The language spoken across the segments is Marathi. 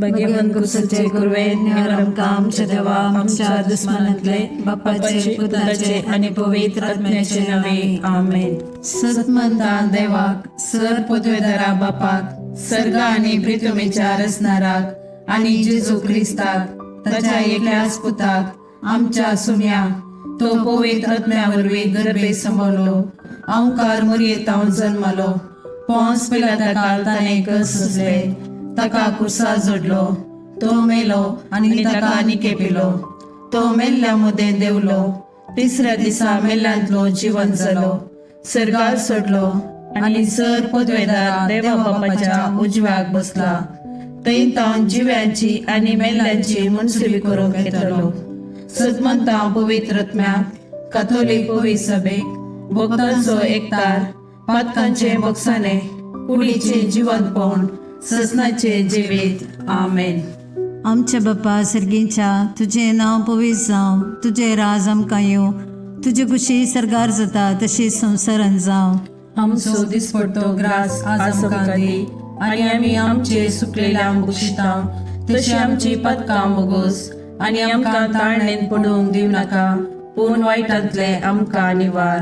भगवंत कुसचे कुरवे निरम काम देवा आमच्या दुश्मनातले बापाचे पुत्राचे आणि पवित्र आत्म्याचे नावे आमेन. सत्मंता देवाक सर पदवेदारा बापाक सर्ग आणि पृथ्वीच्या रचणाराक आणि जेजू ख्रिस्ताक ताच्या एकल्याच पुताक आमच्या सुम्या तो पवित्र आत्म्यावरवी गर्भे संभवलो ओंकार मरियेतां जन्मलो पोंस पिलाता काळ ताणे कस सुचले ताका कुसा जोडलो तो मेलो आणि ताका निके पिलो तो मेल्ल्या मुदें देवलो तिसऱ्या दिसा मेल्ल्यांतलो जीवन जालो सर्गार सोडलो आणि सर पदवेदार देवा बापाच्या उजव्याक बसला थंय तां जिव्यांची आणि मेल्ल्यांची मनसुबी करूंक येतलो. सत्मंता पवित्र आत्म्याक कॅथोलिक पवित्र सभेक भक्तांचो एकतार पातकांचे बक्षाने कुडीचे जिवंतपण ससनाचे जिवीत आमेन. आमच्या बाप्पा सर्गीच्या तुझे नाव पवित्र जावं तुझे राज आमकां येवं तुझी कुशी सरगार जाता तशी संवसारान जावं. आमचो दिसपडटो ग्रास आज आमकां दी आणि आमी आमचे सुकलेल्या बुशिता तशी आमची पदकां बोगोस आणि आमकां ताळणेन पडूंक दिव नाका पूण वायटांतले आमकां निवार.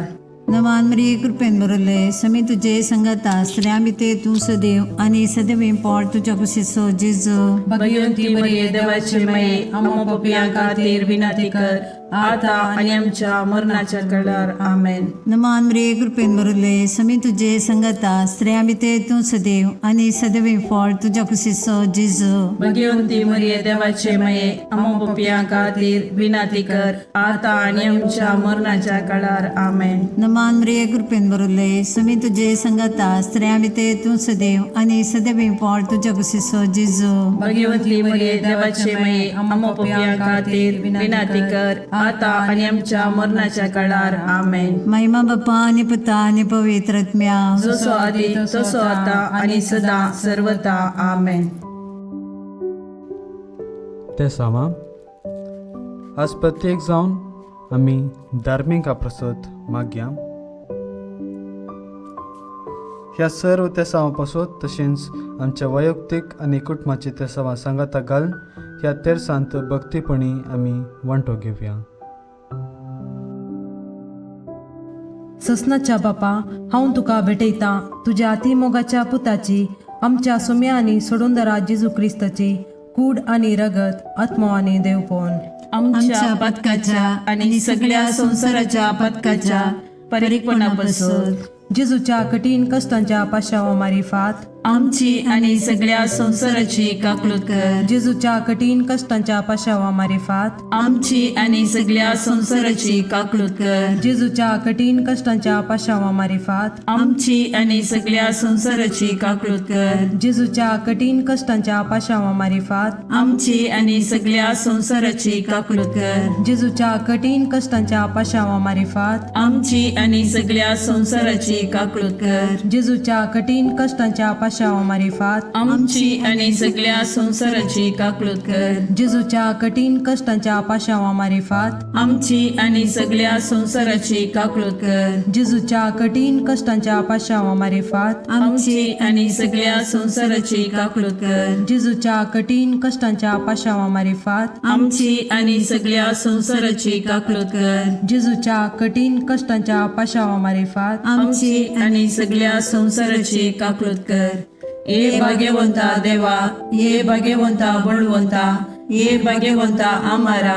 नवान मरिये कृपेन बरयले समी तुझे संगता स्त्रिया भितर तूं सदैव आणि सदैव पोट तुझ्या कुशीचो जेजू. भगवंती मरिये देवाचे माये आमो पापियां खातीर विनंती कर आता आणि आमच्या मरणाच्या काळार आमेन. नमान मरिये कृपेन बरयले समी तुझे संगता स्त्रिया भितर तूं सदैव आणि सदैव पोट तुझ्या कुशीचो जेजू. भगवंती मरिये देवाचे माये आमो पापियां खातीर विनंती कर आता आणि आमच्या मरणाच्या काळार आमेन. नमान मरिये कृपेन बरयले समी तुझे संगता स्त्रिया भितर तूं सदैव आणि सदैव पोट तुझ्या कुशीचो जेजू. भगवंती मरिये देवाचे माये आमो पापियां खातीर विनंती कर आता आणि आमच्या मरणाच्या काळार आमेन. महिमा बाप्पा आणि पुता आणि पवित्र आत्म्या जसो आदी तसो आता आणि सदा सर्वता आमेन. ते सामा आज प्रत्येक जावन आमी धार्मीक प्रसाद मागया. ह्या सर्व तेसावां पासून तशेंच आमच्या वैयक्तीक आनी कुटुंबाची तेसावां सांगाता घालून ह्या तेरसांत भक्तीपणी आमी वांटो घेवया. ससनाच्या बापा हांव तुका भेटयता तुज्या अतिमोगाच्या पुताची आमच्या सुम्या आनी सोडूंदरा जेजू क्रिस्ताची कूड आनी रगत आत्मो आनी देवपण आमच्या पदकाच्या आणि सगळ्या संसाराच्या पदकाच्या परीकपणापासून जेजूच्या कठीण कष्टांच्या पाशावा मारिफात आमची आणि सगळ्या संसाराची काकलूत कर. जेजूच्या कठीण कष्टांच्या पाशावा मारिफात आमची आणि सगळ्या संसाराची काकलूत कर. जेजूच्या कठीण कष्टांच्या पाशावा मारिफात आमची आणि सगळ्या संसाराची काकलूत कर. जेजूच्या कठीण कष्टांच्या पाशावा मारिफात आमची आणि सगळ्या संसाराची काकलूत कर. जेजूच्या कठीण कष्टांच्या पाशावा मारिफात आमची आणि सगळ्या संसाराची काकलूत कर. जेजूच्या कठीण कष्टांच्या पाशावा मारिफात आमची आणि सगळ्या संसाराची काकलूत कर. जेजूच्या कठीण कष्टांच्या पाशावा मारिफात आमची आणि सगळ्या संसाराची काकलूत कर. जेजूच्या कठीण कष्टांच्या पाशावा मारिफात आमची आणि सगळ्या संसाराची काकलूत कर. जेजूच्या कठीण कष्टांच्या पाशावा मारिफात आमची आणि सगळ्या संसाराची काकलूत कर. जेजूच्या कठीण कष्टांच्या पाशावा मारिफात आमची आणि सगळ्या संसाराची काकलूत कर. ये भाग्यवंता देवा ये भाग्यवंता बळवंता ये भाग्यवंता आम्हारा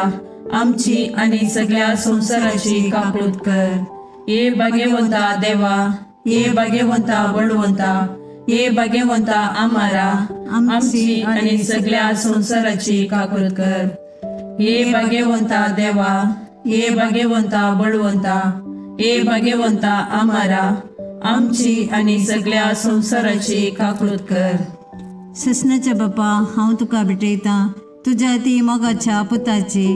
आमची आणि सगळ्या संसाराची काकलूत कर. ये भाग्यवंता देवा ये भाग्यवंता बळवंता ये भाग्यवंता आम्हारा आमची आणि सगळ्या संसाराची काकलूत कर. ये भाग्यवंता देवा ये भाग्यवंता बळवंता ये भाग्यवंता आम्हारा आमची आणि सगळ्या संसाराची काकलूत कर. ससनाच्या बापा हांव तुका भेटयता तुज्या ती मोगाच्या पुताची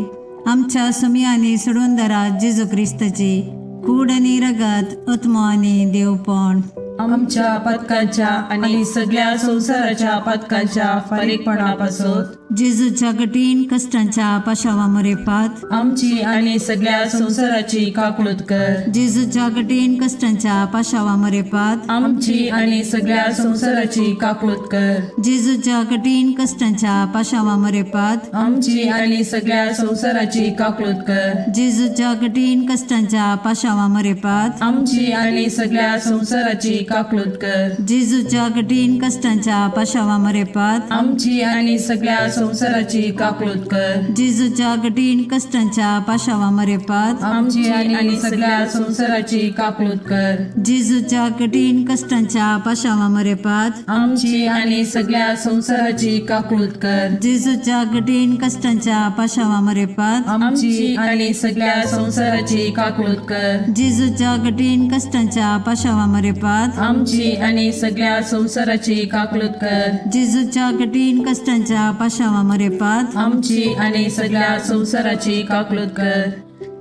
आमच्या सुमी आनी सोडूंदरा जेजू क्रिस्ताची कूड आनी रगत आत्मो आनी देवपण आमच्या पदकाच्या आणि सगळ्या संसाराच्या पदकाच्या परीकपणापासून जेजूच्या कठीण कष्टांच्या पाशावामरे पात आमची आणि सगळ्या संसाराची काकूळत कर. जेजूच्या कठीण कष्टांच्या पाशावामरे पात आमची आणि सगळ्या संसाराची काकूळत कर. जेजूच्या कठीण कष्टांच्या पाशावामरे पात आमची आणि सगळ्या संसाराची काकूळत कर. जेजूच्या कठीण कष्टांच्या पाशावामरे पात आमची आणि सगळ्या संसाराची काकूळत कर. जेजूच्या कठीण कष्टांच्या पाशावामरे पात आमची आणि सगळ्या संसाराची काकूळत कर. जेजूच्या कठीण कष्टांच्या पाशावामरे पात आमची आणि सगळ्या संसाराची काकूळत कर. जेजूच्या कठीण कष्टांच्या पाशावामरे पात आमची आणि सगळ्या संसाराची काकूळत कर. जेजूच्या कठीण कष्टांच्या पाशावामरे पात आमची आणि सगळ्या संसाराची काकूळत कर. जेजूच्या कठीण कष्टांच्या पाशावामरे पात आमची आणि सगळ्या संसाराची काकूळत कर. जेजूच्या कठीण कष्टांच्या पाशावामरे पात आमची आणि सगळ्या संसाराची काकूळत कर.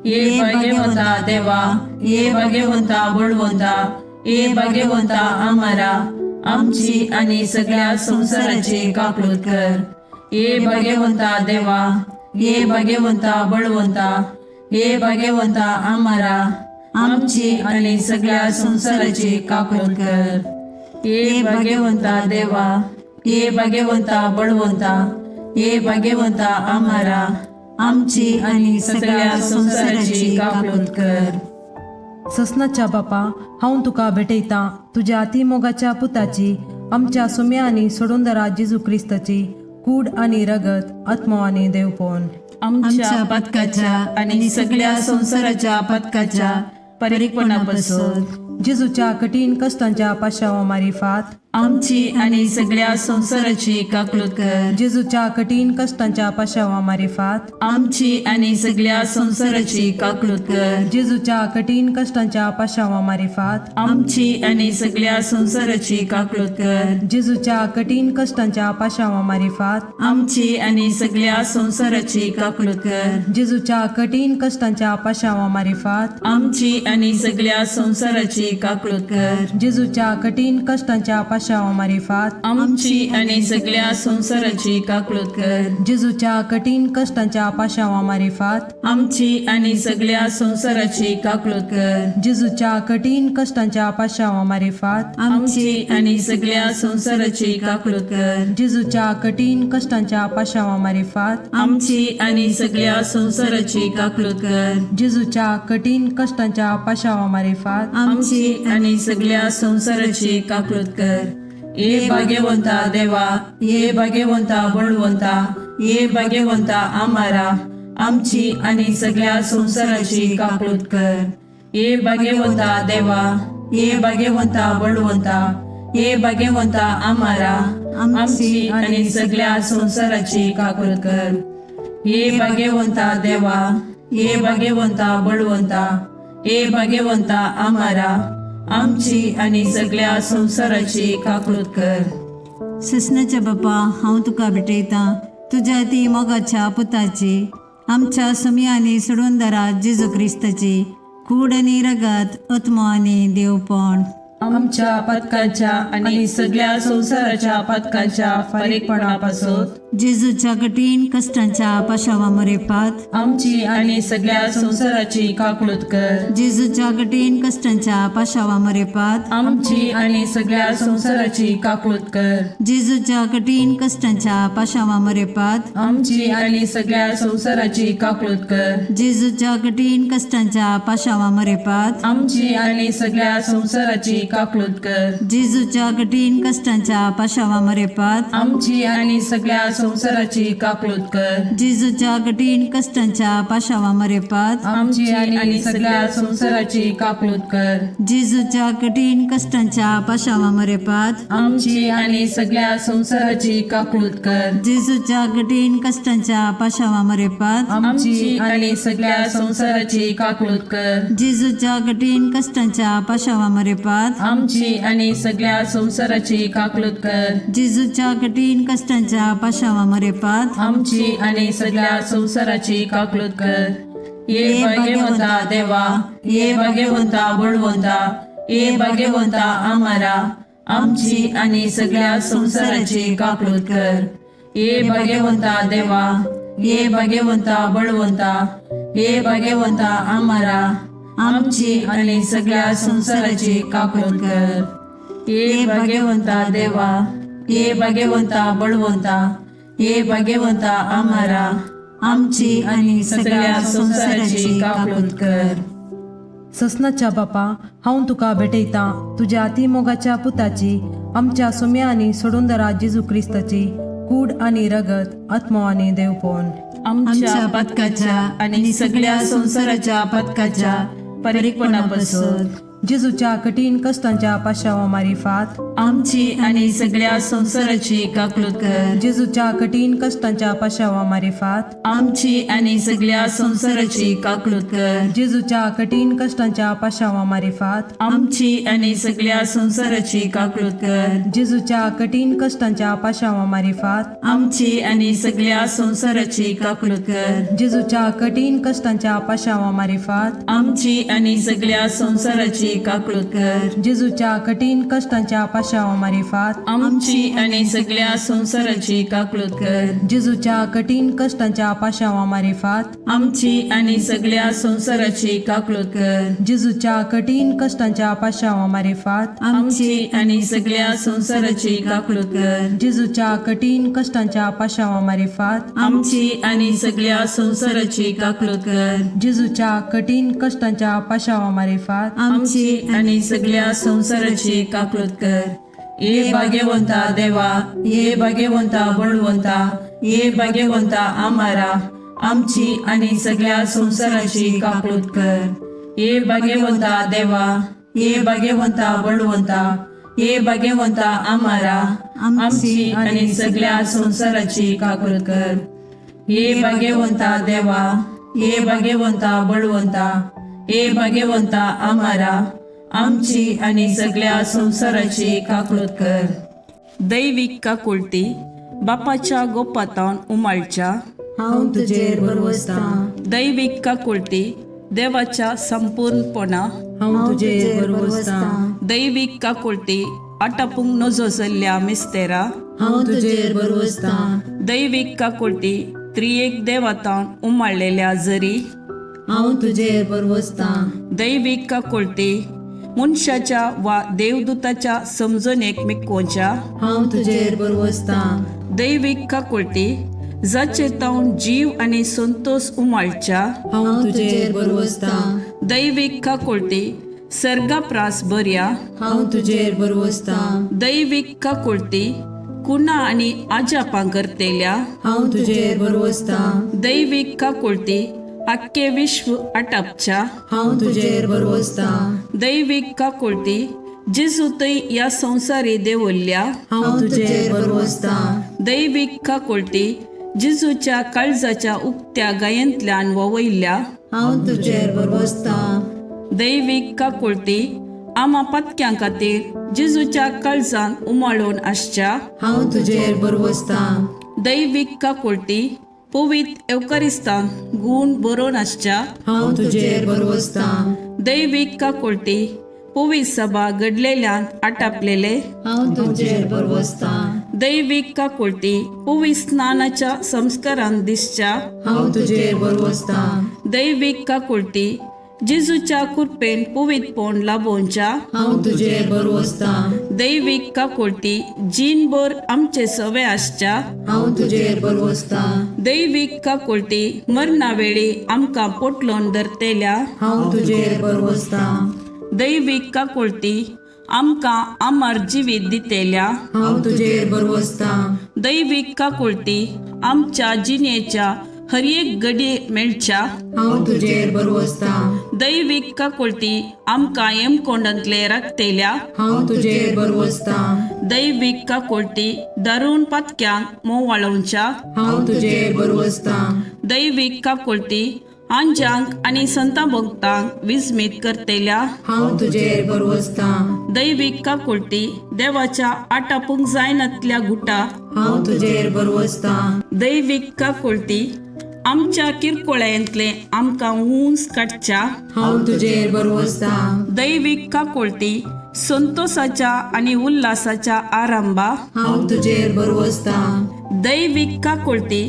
ये भाग्यवंता देवा, ये भाग्यवंता बळवंता, ये भाग्यवंता आम्हाला, आमची आणि सगळ्या संसाराची काकूळत कर. ये भाग्यवंता देवा, ये भाग्यवंता बळवंता, ये भाग्यवंता आम्हाला, आमची आणि सगळ्या संसाराची काकूळत कर. ये भाग्यवंता देवा, ये भाग्यवंता बळवंता, ये भाग्यवंता आम्हाला, आमची आणि सगळ्या संसाराची काकूळत कर. ससनाच्या बापा हांव तुका भेटयता तुझ्या अतिमोगाच्या पुताची आमच्या सुम्या आणि सोडूनदरा जेजू क्रिस्ताची कूड आणि रगत आत्मा आणि देवपण. आमच्या पदकाच्या आणि सगळ्या संसाराच्या पदकाच्या परीकपणापासून जेजूच्या कठीण कष्टांच्या पाशावा मारिफात आमची आणि सगळ्या संसाराची काकूळत कर. जेजूच्या कठीण कष्टांच्या पाशावा मारिफात आमची आणि सगळ्या संसाराची काकूळत कर. जेजूच्या कठीण कष्टांच्या पाशावा मारिफात आमची आणि सगळ्या संसाराची काकूळत कर. जेजूच्या कठीण कष्टांच्या पाशावा मारिफात आमची आणि सगळ्या संसाराची काकूळत कर. जेजूच्या कठीण कष्टांच्या पाशावा मारिफात आमची आणि सगळ्या संसाराची काकूळत कर. जेजूच्या कठीण कष्टांच्या पाशावा मारिफात आमची आणि सगळ्या संसाराची काकूळत कर. जेजूच्या कठीण कष्टांच्या पाशावा मारिफात आमची आणि सगळ्या संसाराची काकूळत कर. जेजूच्या कठीण कष्टांच्या पाशावा मारिफात आमची आणि सगळ्या संसाराची काकूळत कर. जेजूच्या कठीण कष्टांच्या पाशावा मारिफात आमची आणि सगळ्या संसाराची काकूळत कर. जेजूच्या कठीण कष्टांच्या पाशावा मारिफात आमची आणि सगळ्या संसाराची काकूळत कर. ये भाग्यवंता देवा, ये भाग्यवंता बळवंता, ये भाग्यवंता आम्हाला, आमची आणि सगळ्या संसाराची काकूळत कर. ये भाग्यवंता देवा, ये भाग्यवंता बळवंता, ये भाग्यवंता आम्हाला, आमची आणि सगळ्या संसाराची काकूळत कर. ये भाग्यवंता देवा, ये भाग्यवंता बळवंता, ये भाग्यवंता आम्हाला, आमची आणि सगळ्या संसाराची काकूळत कर. ससनाच्या बापा हांव तुका भेटयता तुझ्या ती मोगाच्या पुताची आमच्या सुमी आनी सोडूनदरा जेजू क्रिस्ताची कूड आनी रगत आत्मा आनी देवपण. आमच्या पदकाच्या आणि सगळ्या संसाराच्या पदकाच्या परीकपणापासून जेजूच्या कठीण कष्टांच्या पाशावा मरेपात आमची आणि सगळ्या संसाराची काकूळत कर. जेजूच्या कठीण कष्टांच्या पाशावा मरेपात आमची आणि सगळ्या संसाराची काकूळत कर. जेजूच्या कठीण कष्टांच्या पाशावा मरेपात आमची आणि सगळ्या संसाराची काकूळत कर. जेजूच्या कठीण कष्टांच्या पाशावा मरेपात आमची आणि सगळ्या संसाराची काकूळत कर. जेजूच्या कठीण कष्टांच्या पाशावा मरेपात आमची आणि सगळ्या संसाराची काकूळत कर. जेजूच्या कठीण कष्टांच्या पाशावा मरेपात आमची आणि सगळ्या संसाराची काकूळत कर. जेजूच्या कठीण कष्टांच्या पाशावा मरेपात आमची आणि सगळ्या संसाराची काकूळत कर. जेजूच्या कठीण कष्टांच्या पाशावा मरेपात आमची आणि सगळ्या संसाराची काकूळत कर. जेजूच्या कठीण कष्टांच्या पाशावा मरेपात आमची आणि सगळ्या संसाराची काकूळत कर. जेजूच्या कठीण कष्टांच्या पाशावा मरेपात आमची आणि सगळ्या संसाराची काकूळत कर. ये भाग्यवंता देवा, ये भाग्यवंता बळवंता, ये भाग्यवंता आम्हाला, आमची आणि सगळ्या संसाराची काकूळत कर. ये भाग्यवंता देवा, ये भाग्यवंता बळवंता, ये भाग्यवंता आम्हारा आमची आणि सगळ्या संसाराची काकून कर. ये भाग्यवंता देवा, ये भाग्यवंता बळवंता, ये भाग्यवंता आम्हारा आमची आणि सगळ्या संसाराची काकून कर. ससनाच्या बापा, हांव तुका भेटयता तुझ्या अतिमोगाच्या पुताची, आमच्या सुम्या आणि सोडूनदरा जेजू क्रिस्ताची कूड आणि रगत आत्मा आणि देवपण. आमच्या पदकाच्या आणि सगळ्या संसाराच्या पदकाच्या परिपणापासून जेजूच्या कठीण कष्टांच्या पाशावा मारिफात आमची आणि सगळ्या संसाराची काकून कर. जेजूच्या कठीण कष्टांच्या पाशावा मारिफात आमची आणि सगळ्या संसाराची काकून कर. जेजूच्या कठीण कष्टांच्या पाशावा मारिफात आमची आणि सगळ्या संसाराची काकून कर. जेजूच्या कठीण कष्टांच्या पाशावा मारिफात आमची आणि सगळ्या संसाराची काकून कर. जेजूच्या कठीण कष्टांच्या पाशावा मारिफात आमची आणि सगळ्या संसाराची काकून कर. जेजूच्या कठीण कष्टांच्या पाशावा मारिफात आमची आणि सगळ्या संसाराची काकून कर. जेजूच्या कठीण कष्टांच्या पाशावा मारिफात आमची आणि सगळ्या संसाराची काकून कर. जेजूच्या कठीण कष्टांच्या पाशावा मारिफात आमची आणि सगळ्या संसाराची काकून कर. जेजूच्या कठीण कष्टांच्या पाशावा मारिफात आमची आणि सगळ्या संसाराची काकून कर. जेजूच्या कठीण कष्टांच्या पाशावा मारिफात आमची आणि सगळ्या संसाराची काकून कर. ये भाग्यवंता देवा, ये भाग्यवंता बळवंता, ये भाग्यवंता आम्हारा आमची आणि सगळ्या संसाराची काकून कर. ये भाग्यवंता देवा, ये भाग्यवंता बळवंता, ये भाग्यवंता आम्हारा आमची आणि सगळ्या संसाराची काकून कर. ये भाग्यवंता देवा, ये भाग्यवंता बळवंता, ये भाग्यवंता आम्हारा आमची आणि सगळ्या संसाराची काकून कर. दैविक काकुळती बापाच्या गोपातान उमाळच्या हांव तुजेर बरवसता. दैविक काकुळती देवाच्या संपूर्णपणा हांव तुजेर बरवसता. दैविक काकुळती आटापूंक नजो जाल्ल्या मिस्तेरा हांव तुजेर बरवसता. दैविक काकुळती त्रिएक देवातान उमाळलेल्या जरी हांव तुजेर बरवसता. दैविक काकुळती मनशाच्या वा देवदूताच्या समजणेक मिकोवच्या हांव तुजेर बरवसता. दैविक काकुळती जाचे तावन जीव आणि संतोष उमाळच्या हांव तुजेर बरवसता. दैविक काकुळती सर्गाप्रास बऱ्या हांव तुजेर बरवसता. दैविक काकुळती कुणा आणि आजापां करतेल्या हांव तुजेर बरवसता. दैविक काकुळती आख्खे विश्व आटापच्या हांव तुजेर बरवसता. दैविक काकुळती जेजूतय या संसारी देवल्ल्या हांव तुजेर बरवसता. दैविक काकुळती जेजूच्या काळजाच्या उक्त्या गायंतल्यान ववयल्या हांव तुजेर बरवसता. दैविक काकुळती आमा पत्क्यां खातीर जेजूच्या काळजान उमाळून आसच्या हांव तुजेर बरवसता. दैविक काकुळती पवित्र एवकारिस्तान गुण बरोवन आसच्या हांव तुजेर बरवसता. दैविक काकुळती पवित्र सभा घडलेल्यान आटापलेले हांव तुजेर बरवसता. दैविक काकुळती पवित्र स्नानाच्या संस्कारान दिसच्या हांव तुजेर बरवसता. दैविक काकुळती जेजूच्या कृपेन पवित्रपण लाभोवच्या हांव तुजेर बरवसता. दैविक काकुळती जीनभर आमचे सवे आसच्या हांव तुजेर बरवसता. दैविक काकुळती मरणा वेळी आमकां पोटलोन धरतेल्या हांव तुजेर बरवसता. दैविक काकुळती आमकां आमार जिवीत दितेल्या हांव तुजेर बरवसता. दैविक काकुळती आमच्या जिणेच्या हर एक घडी मेळच्या हांव तुजेर बरवसता. दैविक काकुळती आमकां हेमकोंडांतले राखतेल्या हांव तुजेर बरवसता. दैविक काकुळती दारून पातक्यांक मोव वाळोवच्या हांव तुजेर बरवसता. दैविक काकुळती आंजांक आणि संतां भक्तांक विस्मीत करतेल्या हांव तुजेर बरवसता. दैविक काकुळती देवाच्या आटापूंक जायनातल्या गुटा हांव तुजेर बरवसता. दैविक काकुळती आमच्या किरकोळ्यांतले आमकां ऊंच काडच्या हांव तुजेर बरवसता. दैवीक काकोळटी संतोषाच्या आणि उल्हासाच्या आरंभा हांव तुजेर बरवसता. दैवीक काकोळटी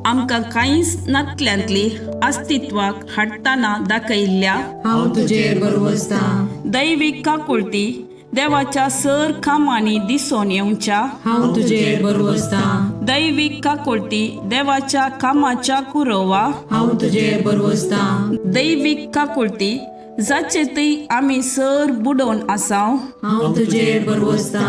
आमकां कांयच नातल्यांतली अस्तित्वाक हाडटाना दाखयल्ल्या हांव तुजेर बरवसता. दैवीक काकोळटी देवाच्या सर कामांनी दिसून येवच्या हांव तुजेर बरवसता. दैवीक काकोळटी देवाच्या कामाच्या कुरवा हांव तुजेर बरवसता. दैवीक काकोळटी जाचेतय आमी सर बुडोवन आसाव हांव तुजेर बरवसता.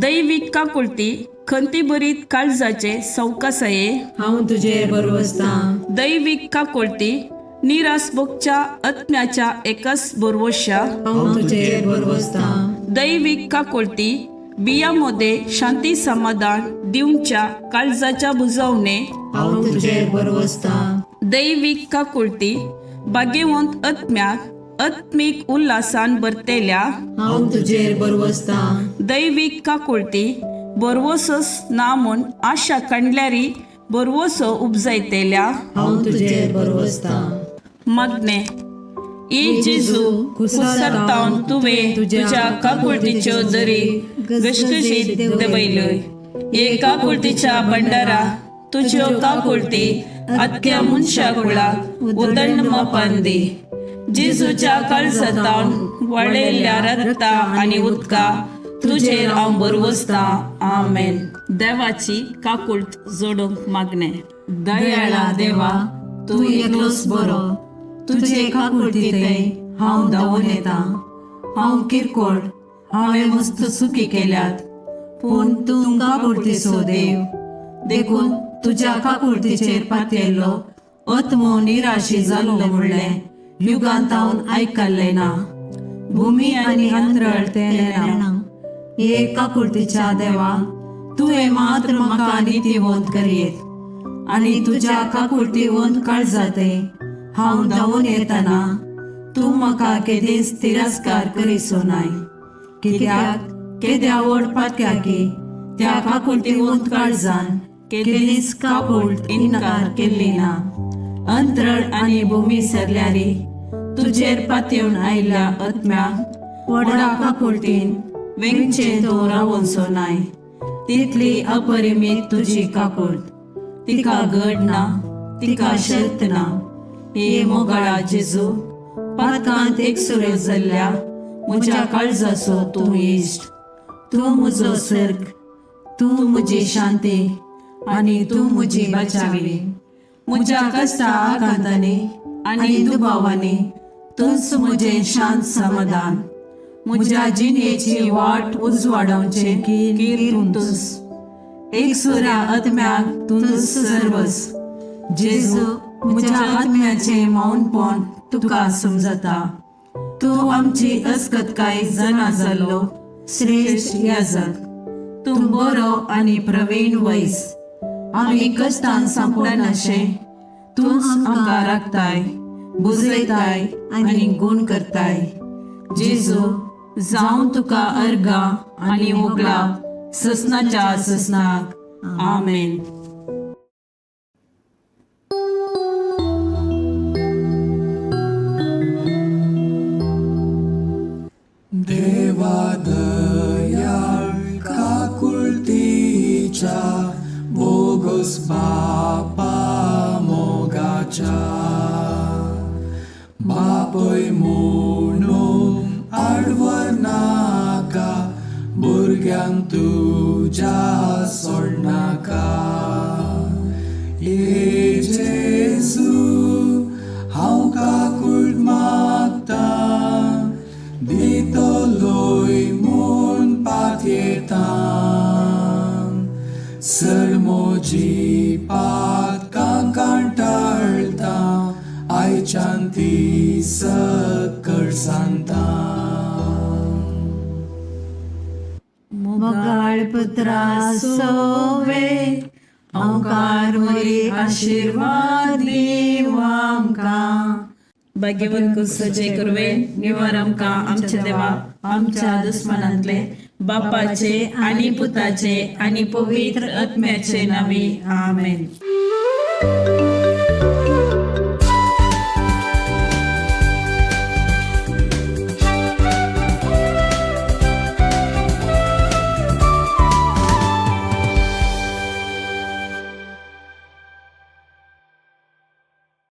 दैवीक काकोळटी खंती बरीत काळजाचे सवकासाये हांव तुजेर बरवसता. दैवीक काकोळटी निरासभोगच्या आत्म्याच्या एकच बरवश्या हांव तुजेर बरवसता. दैवीक काकोळटी बियामध्ये शांती समाधान दिवच्या काळजाच्या बुजवणे हांव तुजेर बरवसता. दैवीक काकोळटी भाग्यवंत आत्म्याक आत्मिक उल्हासान भरतेल्या हांव तुजेर बरवसता. दैवीक काकोळटी बरवसस ना म्हूण आशा काडल्यारी बरवसो उपजायतेल्या हांव तुजेर बरवसता. मागणे ई जेजू कुसरतावन तुवें तुज्या काकुळतीच्यो दरी गशगशीत दबयल्योय. हे काकुळतीच्या भंडारा तुज्यो काकुळटी आख्या मनशा कुळाक उदंड मोपान दी. जेजूच्या काळजातावन वाळयल्ल्या रक्ता आनी उदका तुजेर हांव बरवसता. आमेन. देवाची काकुळट जोडूंक मागणे. दयाळा देवा, तूं एकलोच बरो. तुजे काकुळटीतय हांव धांवून येता. हांव किरकोळ, हांवें मस्त चुकी केल्यात, पूण तूं काकुळटीचो देव. देखून तुज्या काकुळटीचेर पातयल्लो आत्मो निराशी जाल्लो म्हणलें युगांत हांव आयकल्लें ना. भुमी आनी अंतराळ तेलेना. हे काकुळटीच्या देवा, तुवें मात्र म्हाका नितीवंत करीत आनी तुज्या काकुळटीवंत काळजातय हांव धांवून येतना तूं म्हाका केदेंच तिरस्कार करीसो नाय. कित्याक केद्या ओडपात्या की त्या काकुळटीवंत काळजान केदेंच काकुळट इन्कार केल्ली ना. अंतराळ आनी भुमी सरल्यारी तुजेर पातयेवन आयिल्ल्या आत्म्याक व्हडा काकुळटीन वेंगचे तो रावोनसो नाय. तितली अपरिमीत तुजी काकुळट, तिका घड ना, तिका शर्त ना. हे मोगाळा जेजू, पातकांत एकसुऱ्यो जाल्ल्या म्हज्या काळजाचो तूं इश्ट. तूं म्हजो सर्ग, तूं म्हजी शांती आनी तूं म्हजी बचावी. म्हज्या कश्टा आकांतांनी आनी दुबावांनी तूंच म्हजें शांत समाधान. म्हज्या जिणेची वाट उजवाडोवचे कीर तूंच. एकसुऱ्या आत्म्याक तूंच सर्वस. जेजू, म्हज्या आत्म्याचे मौनपण तुका समजता. तूं आमची अस्कतकाय जाणा जाल्लो श्रेष्ठ याजक. तूं बरो आनी प्रवीण वैस. आमी कश्टान सांपडनाशे तूंच आमकां राखताय, बुजयताय आनी गूण करताय. जेजू, जावं तुका अर्गा आनी मोगला ससनाच्या ससनाक. आमेन. देवा दयाळ काकुळतीच्या बोगस बापा मोगाच्या. बापय म्हणून आडवर नाका, भुरग्यांक तुज्या सोडनाका. हे जेजू, हांव काकुळट मागता, दितलोय म्हूण पातयेता. सर म्हजी पातकां कांटाळटा, आयच्यान ती सकळ सांगता. मोगाळ पुत्रा सोवे ओंकार मरी आशीर्वाद दीव आमकां. भाग्यवंत कुसचे कुरवे निवार आमकां आमच्या देवा आमच्या दुस्मनांतले बापाचे आनी पुताचे आनी पवित्र आत्म्याचे नावी. आमेन.